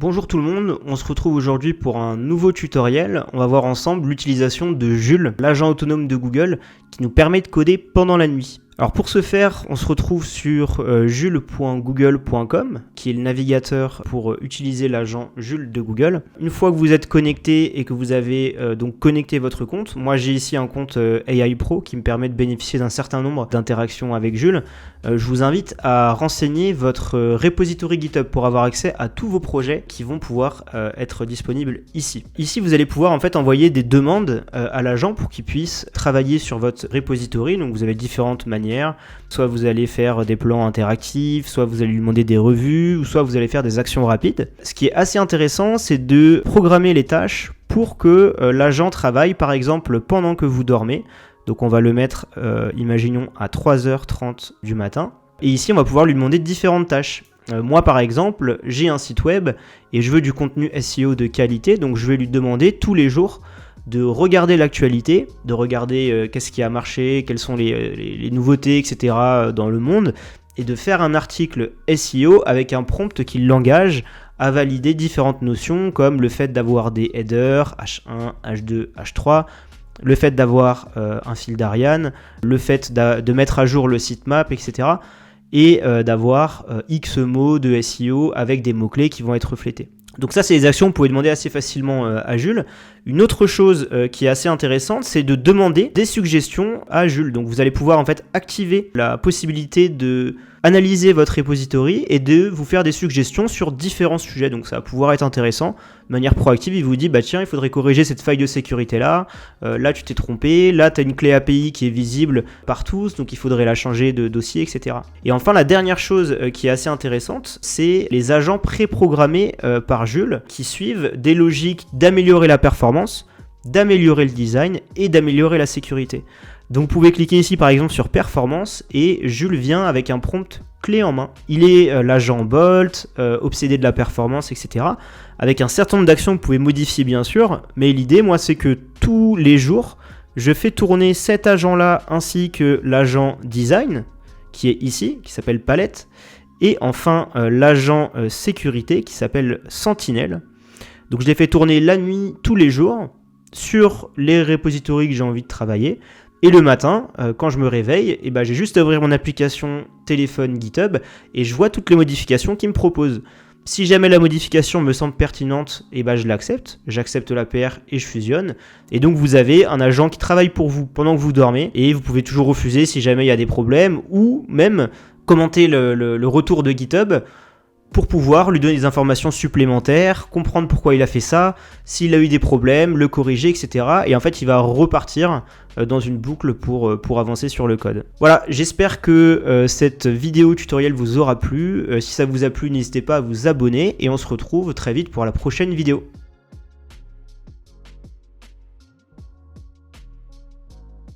Bonjour tout le monde, on se retrouve aujourd'hui pour un nouveau tutoriel. On va voir ensemble l'utilisation de Joule, l'agent autonome de Google, qui nous permet de coder pendant la nuit. Alors pour ce faire, on se retrouve sur joule.google.com, qui est le navigateur pour utiliser l'agent Joule de Google. Une fois que vous êtes connecté et que vous avez donc connecté votre compte, moi j'ai ici un compte AI Pro qui me permet de bénéficier d'un certain nombre d'interactions avec Joule. Je vous invite à renseigner votre repository GitHub pour avoir accès à tous vos projets qui vont pouvoir être disponibles ici. Ici, vous allez pouvoir en fait envoyer des demandes à l'agent pour qu'il puisse travailler sur votre repository. Donc vous avez différentes manières. Soit vous allez faire des plans interactifs, soit vous allez lui demander des revues, ou soit vous allez faire des actions rapides. Ce qui est assez intéressant, c'est de programmer les tâches pour que l'agent travaille par exemple pendant que vous dormez. Donc on va le mettre, imaginons, à 3h30 du matin. Et ici, on va pouvoir lui demander différentes tâches. Moi, par exemple, j'ai un site web et je veux du contenu SEO de qualité. Donc je vais lui demander tous les jours de regarder l'actualité, de regarder qu'est-ce qui a marché, quelles sont les nouveautés, etc. dans le monde, et de faire un article SEO avec un prompt qui l'engage à valider différentes notions, comme le fait d'avoir des headers, H1, H2, H3, le fait d'avoir un fil d'Ariane, le fait de mettre à jour le sitemap, etc. et d'avoir X mots de SEO avec des mots-clés qui vont être reflétés. Donc ça, c'est des actions que vous pouvez demander assez facilement à Joule. Une autre chose qui est assez intéressante, c'est de demander des suggestions à Joule. Donc vous allez pouvoir en fait activer la possibilité de analyser votre repository et de vous faire des suggestions sur différents sujets. Donc ça va pouvoir être intéressant. De manière proactive, il vous dit, bah tiens, il faudrait corriger cette faille de sécurité là. Là, tu t'es trompé. Là, tu as une clé API qui est visible par tous. Donc il faudrait la changer de dossier, etc. Et enfin, la dernière chose qui est assez intéressante, c'est les agents préprogrammés par Joule qui suivent des logiques d'améliorer la performance, d'améliorer le design et d'améliorer la sécurité. Donc vous pouvez cliquer ici par exemple sur performance et Joule vient avec un prompt clé en main. Il est l'agent Bolt, obsédé de la performance, etc. Avec un certain nombre d'actions que vous pouvez modifier bien sûr, mais l'idée moi c'est que tous les jours je fais tourner cet agent là ainsi que l'agent design qui est ici, qui s'appelle palette, et enfin l'agent sécurité qui s'appelle Sentinelle. Donc je les fais tourner la nuit tous les jours sur les repositories que j'ai envie de travailler. Et le matin, quand je me réveille, j'ai juste à ouvrir mon application téléphone GitHub et je vois toutes les modifications qu'il me propose. Si jamais la modification me semble pertinente, je l'accepte. J'accepte l'APR et je fusionne. Et donc vous avez un agent qui travaille pour vous pendant que vous dormez et vous pouvez toujours refuser si jamais il y a des problèmes ou même commenter le retour de GitHub pour pouvoir lui donner des informations supplémentaires, comprendre pourquoi il a fait ça, s'il a eu des problèmes, le corriger, etc. Et en fait, il va repartir dans une boucle pour avancer sur le code. Voilà, j'espère que cette vidéo tutoriel vous aura plu. Si ça vous a plu, n'hésitez pas à vous abonner et on se retrouve très vite pour la prochaine vidéo.